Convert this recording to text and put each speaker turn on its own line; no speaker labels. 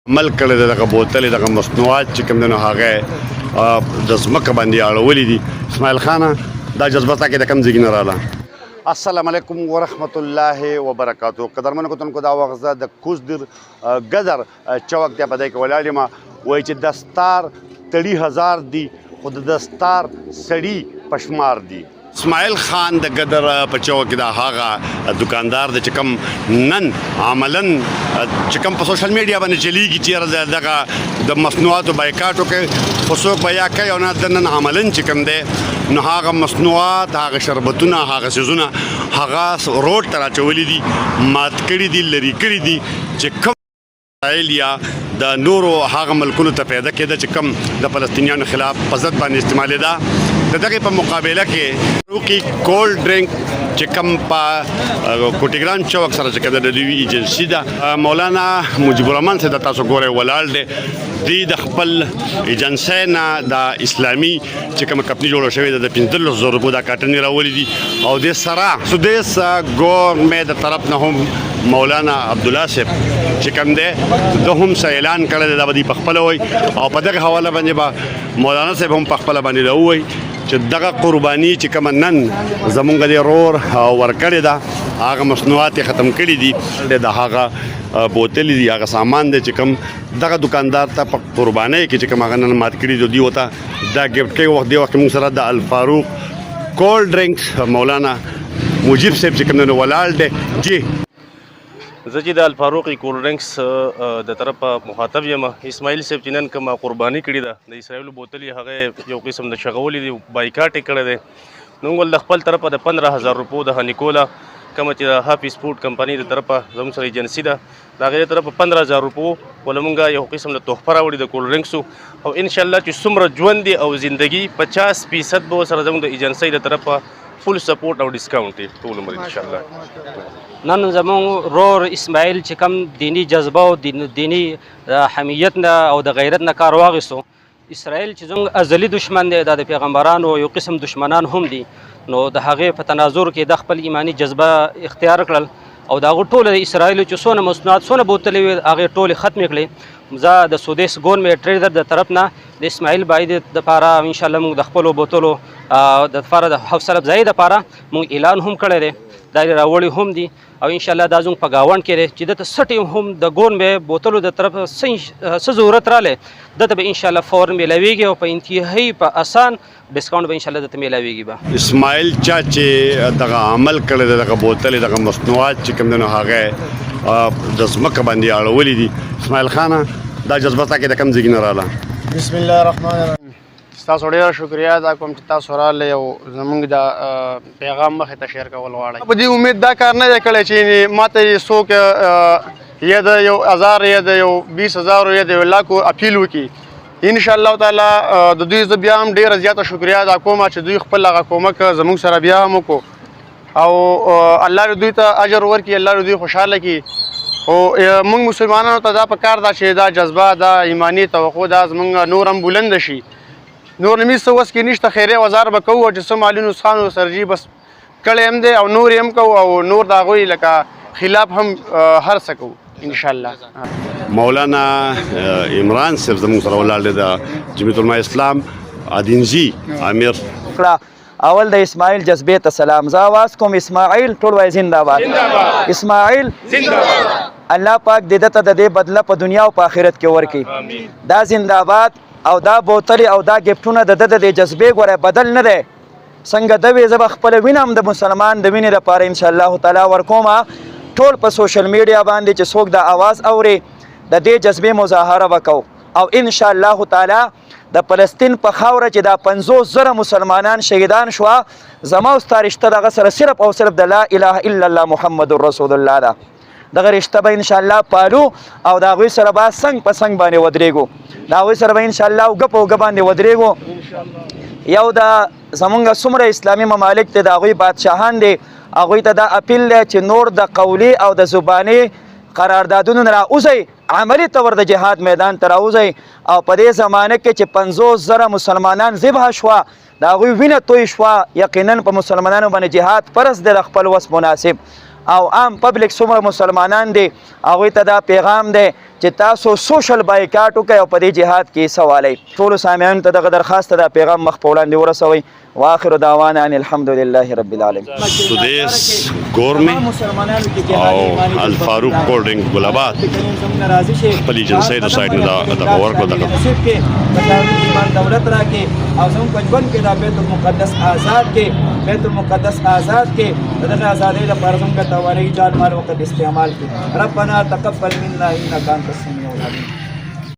عمل کړی دی دغه بوتلې دغه مصنوعات چې کوم دی نو هغه د ځمکه باندې اړولي دي. اسماعیل خانه دا جذبه تا کې د کوم ځای نه راغله؟ السلام علیکم ورحمت الله وبرکاتو. قدرمنو کتونکو دا وخت زه د کوزدر ګدر چوک دی په دی کې ولاړ یم. وایي چې دستار تړي هزار دي خو د دستار سړي پشمار دي. اسماعیل خان د ګدر په چوک دا هغه دکاندار دی چې کوم نن عملاً چې کوم په سوشل میډیا باندې چلیږي چې دغه د مصنوعاتو بایکاټ وکړي خو څوک به یا کوي او نه د نن عملاً چې کوم دی نو هغه مصنوعات هغه شربتونه هغه څیزونه هغه روډ ته راچولي دي مات کړي دي لرې کړي دي چې کوم اسرائیل یا د نورو هغه ملکونو ته پیدا کېده چې کوم د فلسطینیانو خلاف په ضد باندې استعمالېده. د دغې په مقابله کې روکي کولډ ډرنک چې کوم په کوټیګران چوک سره چې کوم د دوی ایجنسي ده مولانا مجيب الرحمن صاحب تاسو ګورئ ولاړ دی. دوی د خپل ایجنسۍ نه د اسلامي چې کومه کمپنۍ جوړه شوې ده د 15,000 روپو دا کارټنې راولي دي او د سره سودیس ګورمې د طرف نه هم مولانا عبدالله صاحب چې کوم دی د هم څه اعلان کړی دی دا به دوی په خپله وایي او په دغه حواله باندې به مولانا صاحب هم په خپله باندې راووایي چې دغه قرباني چې کومه نن زمونږ د رور ورکړې ده هغه مصنوعات یې ختم کړي دي د هغه بوتلې دي هغه سامان دی چې کوم دغه دکاندار ته په قربانۍ کې چې کوم هغه نن مات کړي دي دوی ورته دا ګفټ کوي. وخت دی وخت موږ سره د الفاروق کولډ ډرنکس مولانا مجيب صاحب چې کوم دی ولاړ دی. جی
زه چې د الفاروق کولډ ډرنکس د طرفه مخاطب یم. اسماعیل صاحب چې نن کومه قرباني کړې ده د اسرائیلو بوتلې هغه یو قسم د شغولې دي بایکاټ یې کړی دی. نو موږ د خپل طرفه د 15,000 روپو د هنیکولا کومه چې د هاپي سپورټ کمپنۍ د طرفه زموږ سره ایجنسي ده د هغې د طرفه 15,000 روپو ولې موږ یو قسم د تحفه راوړي د کولډ ډرنکسو او انشاءالله چې څومره ژوند دی او زندګي 50% به ورسره زموږ د ایجنسۍ د طرفه فل سپورټ او ډسکاونټ دی ټول عمر انشاءالله.
نن زموږ رور اسماعیل چې کوم دینی جذبه او دینی حمیت نه او د غیرت نه کار واخیستو. اسرائیل چې زموږ ازلي دشمن دی دا د پیغمبرانو یو قسم دشمنان هم دي نو د هغې په تناظر کې د خپل ایمانی جذبه اختیار کړل او د هغو ټوله د اسرائیلو چې څونه مصنوعات څونه بوتلې وې هغې ټولې ختمې کړې. زه د سودیس ګورمې ټریډر د طرف نه د اسماعیل بای دپاره انشاءالله موږ د خپلو بوتلو د لپاره د حوصله افزایۍ دپاره موږ اعلان هم کړی دی دا یې راوړي هم دي او انشاءالله دا زموږ په ګاونډ کې دی چې دته څه ټیم هم د ګورمې بوتلو د طرف څه ضرورت رالی دته به انشاءالله فورا میلاویږي او په انتهایي په اسان ډسکاونټ به انشاءالله دته میلاویږي. به
اسماعیل چا چې دغه عمل کړی دی دغه بوتلې دغه مصنوعات چې کوم دی نو هغه د ځمکه باندې اړولي دي. اسماعیل خانه دا جذبه تا کې د کوم ځای نه راغله؟
بسم الله الرحمن الرحیم. تاسو ډېره شکریا ادا کوم چې تاسو راغلئ او زموږ د پیغام مخې ته شیر کول غواړئ. په دې امید دا کار نه دی کړی چې ماته یې څوک یا د یو 1000 یا د یو 20,000 یا د یو لاکو اپیل وکړي. انشاءالله تعالی د دوی زه بیا هم ډېره زیاته شکریا ادا کوم چې دوی خپل هغه کومک زموږ سره بیا هم وکړو او الله دوی ته اجر ورکړي الله دوی خوشحاله کړي. او موږ مسلمانانو ته دا پکار ده چې دا جذبه دا ایمانی توقع دا زموږ نور هم بلند شي. نور نمیز څه وس کې نشته خیریه وزار به کوو چې څه مالي نسخان او سرجي بس کړی هم دی او نور یې هم کوو او نور د هغوی لکه خلاف هم هر څه کوو انشاءالله.
مولانا عمران صاحب زموږ سره ولاړ دی د جمعیت علماء اسلام ادینزي امیر.
اول د اسماعیل جذبې ته سلام. زه آواز کوم اسماعیل ټول وایي زنده‌باد اسماعیل زنده‌باد. الله پاک دې دته د دې بدله په دنیا او په آخرت کې ورکړي. دا زنده‌باد او دا بوتلې او دا ګفټونه د د جذبې ګوره بدل نه دی څنګه د وې زه به خپله وینه هم د مسلمان د وینې لپاره انشاءالله تعالی ورکومه ټول په سوشل میډیا باندې چې څوک د اواز اوري د دې جذبې مظاهره به کوو او انشاءالله تعالی د فلسطین په خاوره چې دا 50,000 مسلمانان شهیدان شوه زما او ستا رشته دغه سره صرف او صرف د لا اله الا الله محمد رسول الله ده. دغه رشته به انشاءالله پالو او د هغوی سره به څنګ په څنګ باندې ودرېږو د هغوی سره به انشاءالله اوږه په اوږه باندې ودرېږو. یو د زمونږ څومره اسلامي ممالک دی د هغوی بادشاهان دی هغوی ته دا اپیل دی چې نور د قولي او د زباني قراردادونو نه راوځئ عملي طور د جهاد میدان ته راوځئ او په دې زمانه کې چې 50,000 مسلمانان ذبح شوه د هغوی وینه توی شوه یقینا په مسلمانانو باندې جهاد فرض دی د خپل وس مناسب او عام پبلک څومره مسلمانان دي هغوی ته دا پیغام دی چې تاسو سوشل بایکاټ وکړئ او په دې جهاد کې حصه والئ. ټولو سامعینو ته دغه درخواست ده، پیغام مخ په وړاندې ورسوئ. واخر دعوانا ان الحمد لله رب العالمین.
سدیس گورمه او الفاروق کولډ ډرینک ګلاباد خپل ایجنسۍ د سایډ نه دغه ورکړو دغه
ایمان دولت راکې او زموږ په ژوند کې دا بیت المقدس آزاد کې، بیت المقدس آزاد کې د دغه ازادۍ لپاره زموږ توانایي جان مال وقت استعمال کړي. ربنا تقبل منا انک انت السمیع العلیم.